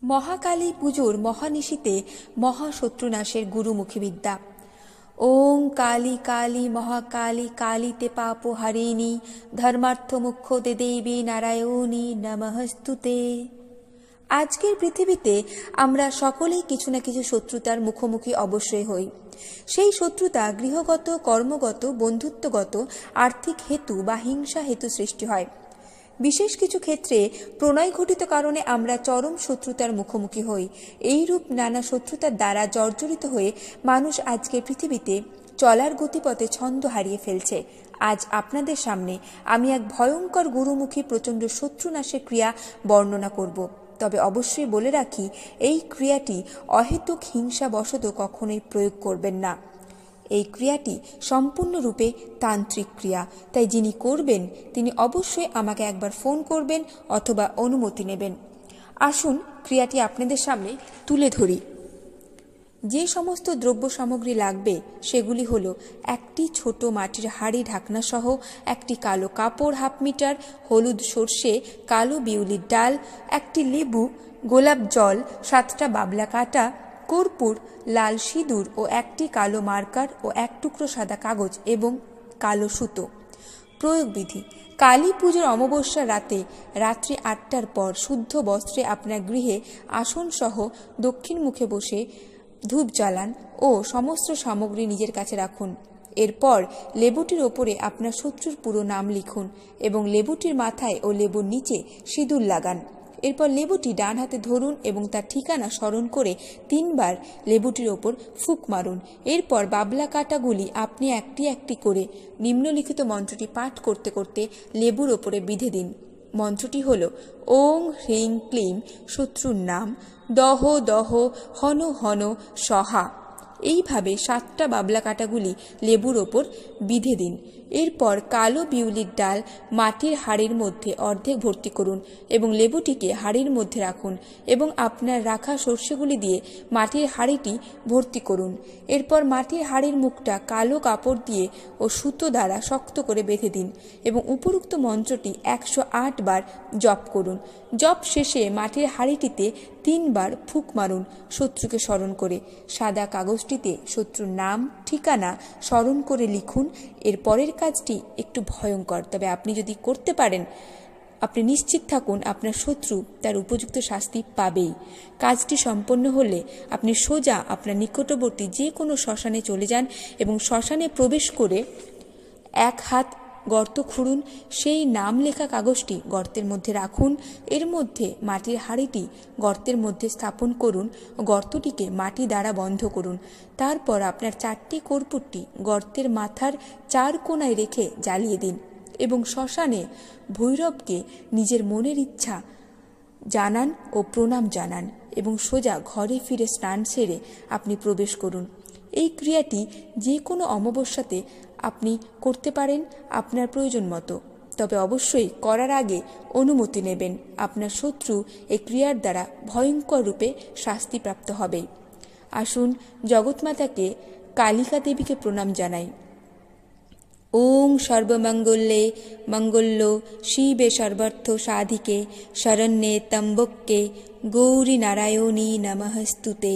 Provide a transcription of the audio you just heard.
মহাকালী পুজোর মহানিশীতে মহাশত্রুনাশের গুরুমুখী বিদ্যা। ওং কালী কালী মহাকালী কালীতে পাপ হারিণী ধর্মার্থ মুখ্যতে দেবী নারায়ণী নমঃস্তুতে। আজকের পৃথিবীতে আমরা সকলেই কিছু না কিছু শত্রুতার মুখোমুখি অবশ্যই হই। সেই শত্রুতা গৃহগত, কর্মগত, বন্ধুত্বগত, আর্থিক হেতু বা হিংসা হেতু সৃষ্টি হয়। বিশেষ কিছু ক্ষেত্রে প্রণয় ঘটিত কারণে আমরা চরম শত্রুতার মুখোমুখি হই। এইরূপ নানা শত্রুতার দ্বারা জর্জরিত হয়ে মানুষ আজকের পৃথিবীতে চলার গতিপথে ছন্দ হারিয়ে ফেলছে। আজ আপনাদের সামনে আমি এক ভয়ঙ্কর গুরুমুখী প্রচণ্ড শত্রুনাশের ক্রিয়া বর্ণনা করব। তবে অবশ্যই বলে রাখি, এই ক্রিয়াটি অহেতুক হিংসাবশত কখনোই প্রয়োগ করবেন না। এই ক্রিয়াটি সম্পূর্ণরূপে তান্ত্রিক ক্রিয়া, তাই যিনি করবেন তিনি অবশ্যই আমাকে একবার ফোন করবেন অথবা অনুমতি নেবেন। আসুন ক্রিয়াটি আপনাদের সামনে তুলে ধরি। যে সমস্ত দ্রব্য সামগ্রী লাগবে সেগুলি হলো একটি ছোট মাটির হাঁড়ি ঢাকনা সহ একটি কালো কাপড় হাফ মিটার, হলুদ সর্ষে, কালো বিউলির ডাল, একটি লেবু, গোলাপ জল, 7টা বাবলা কাটা, কর্পূর, লাল সিঁদুর ও একটি কালো মার্কার ও এক টুকরো সাদা কাগজ এবং কালো সুতো। প্রয়োগবিধি: কালী পুজোর অমাবস্যার রাত্রি 8টার পর শুদ্ধ বস্ত্রে আপনার গৃহে আসন সহ দক্ষিণ মুখে বসে ধূপ জ্বালান ও সমস্ত সামগ্রী নিজের কাছে রাখুন। এরপর লেবুটির ওপরে আপনার শত্রুর পুরো নাম লিখুন এবং লেবুটির মাথায় ও লেবুর নিচে সিঁদুর লাগান। এরপর লেবুটি ডান হাতে ধরুন এবং তার ঠিকানা স্মরণ করে 3 বার লেবুটির ওপর ফুঁক মারুন। এরপর বাবলা কাটাগুলি আপনি একটি একটি করে নিম্নলিখিত মন্ত্রটি পাঠ করতে করতে লেবুর ওপরে বিঁধে দিন। মন্ত্রটি হল ওং হ্রিং ক্লিম শত্রুর নাম দহ দহ হন হন সহা। এইভাবে 7টা বাবলা কাটাগুলি লেবুর ওপর বিঁধে দিন। এরপর কালো বিউলির ডাল মাটির হাঁড়ির মধ্যে অর্ধেক ভর্তি করুন এবং লেবুটিকে হাঁড়ির মধ্যে রাখুন এবং আপনার রাখা সর্ষেগুলি দিয়ে মাটির হাঁড়িটি ভর্তি করুন। এরপর মাটির হাঁড়ির মুখটা কালো কাপড় দিয়ে ও সুতো দ্বারা শক্ত করে বেঁধে দিন এবং উপরোক্ত মন্ত্রটি 108 বার জপ করুন। জপ শেষে মাটির হাঁড়িটিতে 3 বার ফুঁক মারুন শত্রুকে স্মরণ করে। সাদা কাগজটিতে শত্রুর নাম, ঠিকানা স্মরণ করে লিখুন। এর পরের কাজটি একটু ভয়ঙ্কর, তবে আপনি যদি করতে পারেন আপনি নিশ্চিত থাকুন আপনার শত্রু তার উপযুক্ত শাস্তি পাবেই। কাজটি সম্পন্ন হলে আপনি সোজা আপনার নিকটবর্তী যে কোনো শ্মশানে চলে যান এবং শ্মশানে প্রবেশ করে 1 হাত গর্ত খুঁড়ুন। সেই নাম লেখা কাগজটি গর্তের মধ্যে রাখুন। এর মধ্যে মাটির হাঁড়িটি গর্তের মধ্যে স্থাপন করুন ও গর্তটিকে মাটি দ্বারা বন্ধ করুন। তারপর আপনার 4টি কর্পূরটি গর্তের মাথার 4 কোণায় রেখে জ্বালিয়ে দিন এবং শ্মশানে ভৈরবকে নিজের মনের ইচ্ছা জানান ও প্রণাম জানান এবং সোজা ঘরে ফিরে স্নান সেরে আপনি প্রবেশ করুন। এই ক্রিয়াটি যে কোনো অমাবস্যাতে আপনি করতে পারেন আপনার প্রয়োজন মতো, তবে অবশ্যই করার আগে অনুমতি নেবেন। আপনার শত্রু এই ক্রিয়ার দ্বারা ভয়ঙ্কর রূপে শাস্তিপ্রাপ্ত হবে। আসুন জগৎমাতাকে কালিকা দেবীকে প্রণাম জানাই। ওং সর্বমঙ্গলে মঙ্গল্য শিবে সর্বার্থ সাধিকে শরণ্যে ত্র্যম্বকে গৌরী নারায়ণী নমঃস্তুতে।